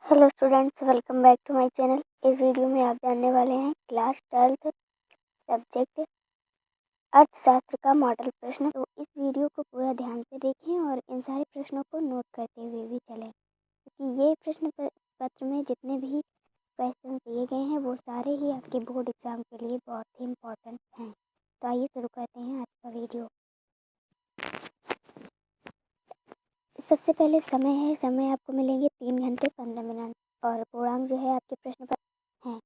Hello students, welcome back to my channel. इस video में आप जानने वाले हैं क्लास 12th सब्जेक्ट अर्थशास्त्र का मॉडल प्रश्न। तो इस वीडियो को पूरा ध्यान से देखें और इन सारे प्रश्नों को नोट करते हुए भी चलें, क्योंकि ये प्रश्न पत्र में जितने भी क्वेश्चन दिए गए हैं वो सारे ही आपके बोर्ड एग्जाम के लिए बहुत ही इम्पोर्टेंट हैं। तो आइए शुरू करते हैं आज का वीडियो। सबसे पहले समय आपको मिलेंगे 3 घंटे 15 मिनट और पूर्णांक जो है आपके प्रश्न पर हैं।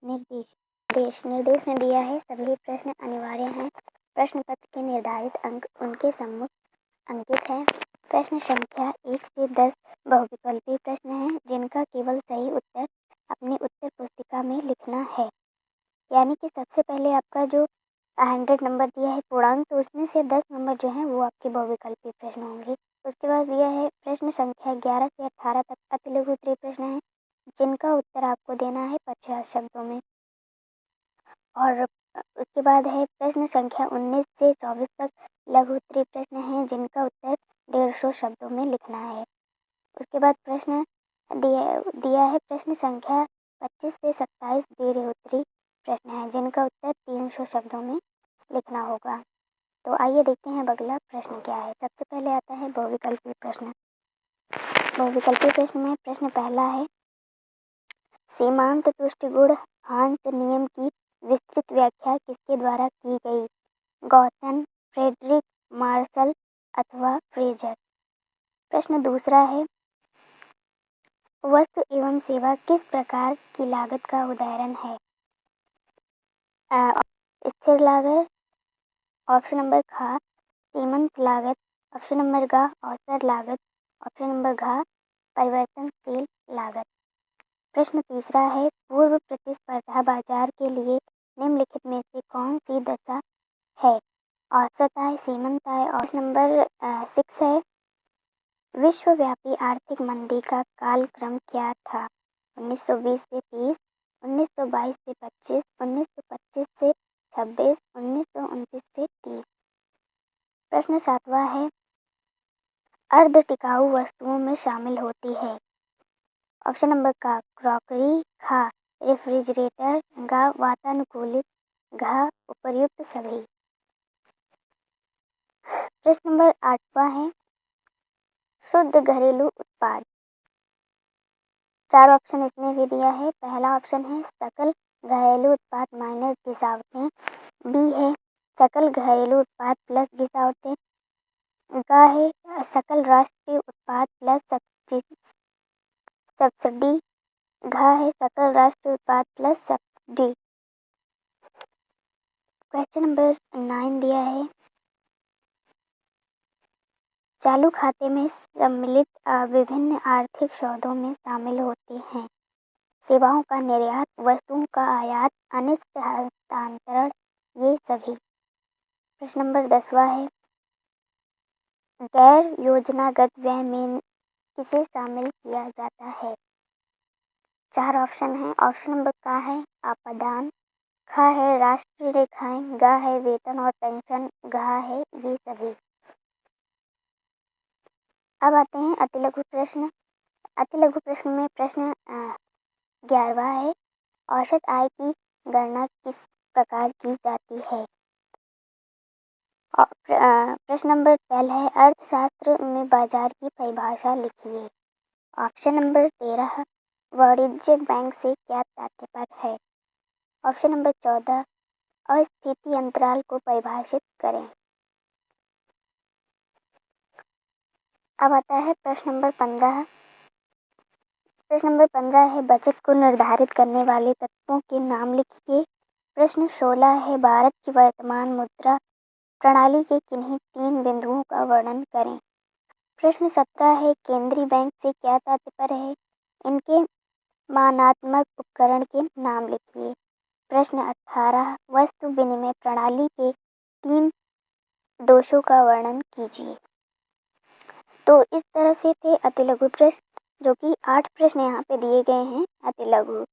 निर्देश में दिया है सभी प्रश्न अनिवार्य हैं। प्रश्न पत्र के निर्धारित अंक उनके सम्मुख अंकित हैं। प्रश्न संख्या 1 से 10 बहुविकल्पी प्रश्न हैं जिनका केवल सही उत्तर अपनी उत्तर पुस्तिका में लिखना है। यानी कि सबसे पहले आपका जो 100 नंबर दिया है पूर्णांक, तो उसमें से 10 नंबर जो हैं वो आपके बहुविकल्पी प्रश्न होंगे। उसके बाद दिया है प्रश्न संख्या 11 से 18 तक अतिलघु उत्तरीय प्रश्न हैं जिनका उत्तर आपको देना है 50 शब्दों में। और उसके बाद है प्रश्न संख्या 19 से 24 तक लघु उत्तरीय प्रश्न हैं जिनका उत्तर 150 शब्दों में लिखना है। उसके बाद प्रश्न दिया है प्रश्न संख्या 25 से 27 दीर्घ उत्तरीय प्रश्न हैं जिनका उत्तर 300 शब्दों में लिखना होगा। तो आइए देखते हैं अब अगला प्रश्न क्या है। सबसे पहले आता है बहुविकल्पी प्रश्न। बहुविकल्पी प्रश्न में प्रश्न पहला है, सीमांत तुष्टिगुण हांस नियम की विस्तृत व्याख्या किसके द्वारा की गई? गॉसन, फ्रेडरिक, मार्शल अथवा फ्रेजर। प्रश्न दूसरा है, वस्तु एवं सेवा किस प्रकार की लागत का उदाहरण है? स्थिर लागत, ऑप्शन नंबर ख सीमांत लागत, ऑप्शन नंबर ग औसत लागत, ऑप्शन नंबर घ परिवर्तनशील लागत। प्रश्न तीसरा है, पूर्व प्रतिस्पर्धा बाजार के लिए निम्नलिखित में से कौन सी दशा है? औसत आय, सीमांत आय। ऑप्शन नंबर 6 है, विश्वव्यापी आर्थिक मंदी का कालक्रम क्या था? 1920 से 30, 1922 से 25, 1925 से 26, 1929 से 30। प्रश्न सातवां है, अर्ध टिकाऊ वस्तुओं में शामिल होती है। ऑप्शन नंबर का क्रॉकरी, खा रेफ्रिजरेटर, गा वातानुकूलित, घ उपर्युक्त सभी। प्रश्न नंबर 8वां है, शुद्ध घरेलू उत्पाद। 4 ऑप्शन इसमें भी दिया है। पहला ऑप्शन है सकल घरेलू उत्पाद माइनस घिसावटें, बी है सकल घरेलू उत्पाद प्लस घिसावटें, ग है सकल राष्ट्रीय उत्पाद प्लस सब्सिडी, घ है सकल राष्ट्रीय उत्पाद प्लस सब्सिडी। क्वेश्चन नंबर 9 दिया है, चालू खाते में सम्मिलित विभिन्न आर्थिक सौदों में शामिल होते हैं सेवाओं का निर्यात, वस्तुओं का आयात, अनिश्चित हस्तांतरण, ये सभी। प्रश्न नंबर 10वां है, गैर योजनागत व्यय में किसे शामिल किया जाता है? 4 ऑप्शन हैं। ऑप्शन नंबर का है अपादान, ख है राष्ट्रीय रेखाएं, ग है वेतन और पेंशन, घ है ये सभी। अब आते हैं अतिलघु प्रश्न। अतिलघु प्रश्न में प्रश्न 11वां है, औसत आय की गणना किस प्रकार की जाती है? प्रश्न नंबर 12 है, अर्थशास्त्र में बाजार की परिभाषा लिखिए। ऑप्शन नंबर 13, वाणिज्यिक बैंक से क्या तात्पर्य है? ऑप्शन नंबर 14, अस्थिति अंतराल को परिभाषित करें। अब आता है प्रश्न नंबर 15। प्रश्न नंबर 15 है, बजट को निर्धारित करने वाले तत्वों के नाम लिखिए। प्रश्न 16 है, भारत की वर्तमान मुद्रा प्रणाली के किन्हीं 3 बिंदुओं का वर्णन करें। प्रश्न 17 है, केंद्रीय बैंक से क्या तात्पर्य है? इनके मानात्मक उपकरण के नाम लिखिए। प्रश्न 18, वस्तु विनिमय प्रणाली के 3 दोषों का वर्णन कीजिए। तो इस तरह से थे अतिलघु प्रश्न, जो कि 8 प्रश्न यहाँ पे दिए गए हैं अतिलघु,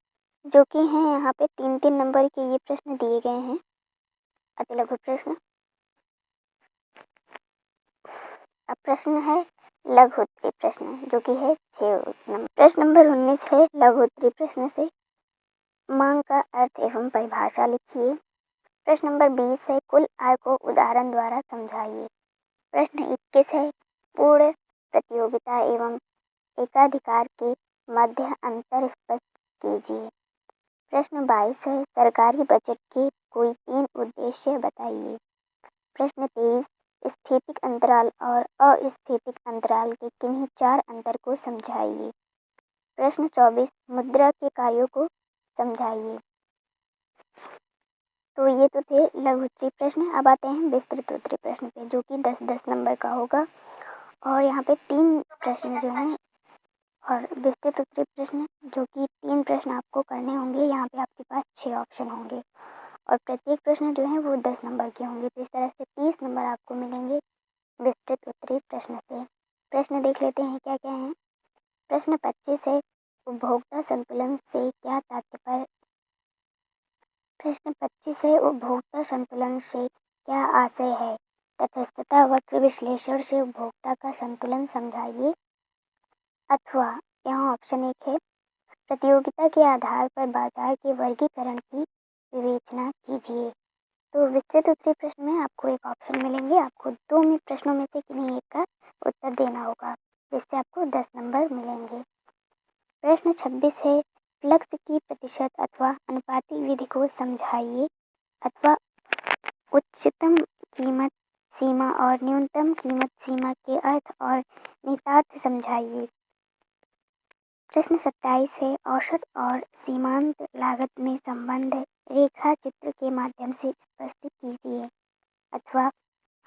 जो कि हैं यहाँ पे 3-3 नंबर के ये प्रश्न दिए गए हैं अतिलघु प्रश्न। अब प्रश्न है लघु उत्तरीय प्रश्न, जो कि है 6 नंबर। प्रश्न नंबर 19 है लघु उत्तरीय प्रश्न से मांग का अर्थ एवं परिभाषा लिखिए। प्रश्न नंबर 20 है कुल आय को उदाहरण द्वारा समझाइए। प्रश्न 21 है पूर्ण प्रतियोगिता एवं एकाधिकार के मध्य अंतर स्पष्ट कीजिए। प्रश्न 22 है सरकारी बजट के कोई 3 उद्देश्य बताइए। प्रश्न 23 स्थितिक अंतराल और अस्थितिक अंतराल के किन्हीं 4 अंतर को समझाइए। प्रश्न 24 मुद्रा के कार्यों को समझाइए। तो ये तो थे लघु उत्तरीय प्रश्न। अब आते हैं विस्तृत उत्तरीय प्रश्न पे, जो कि 10-10 नंबर का होगा। और यहाँ पे 3 प्रश्न जो हैं, और विस्तृत उत्तरीय प्रश्न जो कि 3 प्रश्न आपको करने होंगे। यहाँ पे आपके पास 6 ऑप्शन होंगे और प्रत्येक प्रश्न जो है वो 10 नंबर के होंगे। तो इस तरह से 30 नंबर आपको मिलेंगे विस्तृत उत्तरीय प्रश्न से। प्रश्न देख लेते हैं क्या क्या है। प्रश्न 25 है उपभोक्ता संतुलन से क्या तात्पर्य। प्रश्न 25 है उपभोक्ता संतुलन से क्या आशय है। तटस्थता वक्र विश्लेषण से उपभोक्ता का संतुलन समझाइए। अथवा यहाँ ऑप्शन 1 है प्रतियोगिता के आधार पर बाजार के वर्गीकरण की विवेचना कीजिए। तो विस्तृत उत्तरीय प्रश्न में आपको एक ऑप्शन मिलेंगे, आपको 2 में प्रश्नों में से किन्हीं एक का उत्तर देना होगा, जिससे आपको 10 नंबर मिलेंगे। प्रश्न 26 है फ्लक्स की प्रतिशत अथवा अनुपातिक विधि को समझाइए। अथवा उच्चतम कीमत सीमा और न्यूनतम कीमत सीमा के अर्थ और निहितार्थ समझाइए। प्रश्न 27 है औसत और सीमांत लागत में संबंध रेखा चित्र के माध्यम से स्पष्ट कीजिए। अथवा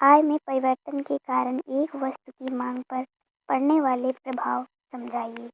आय में परिवर्तन के कारण एक वस्तु की मांग पर पड़ने वाले प्रभाव समझाइए।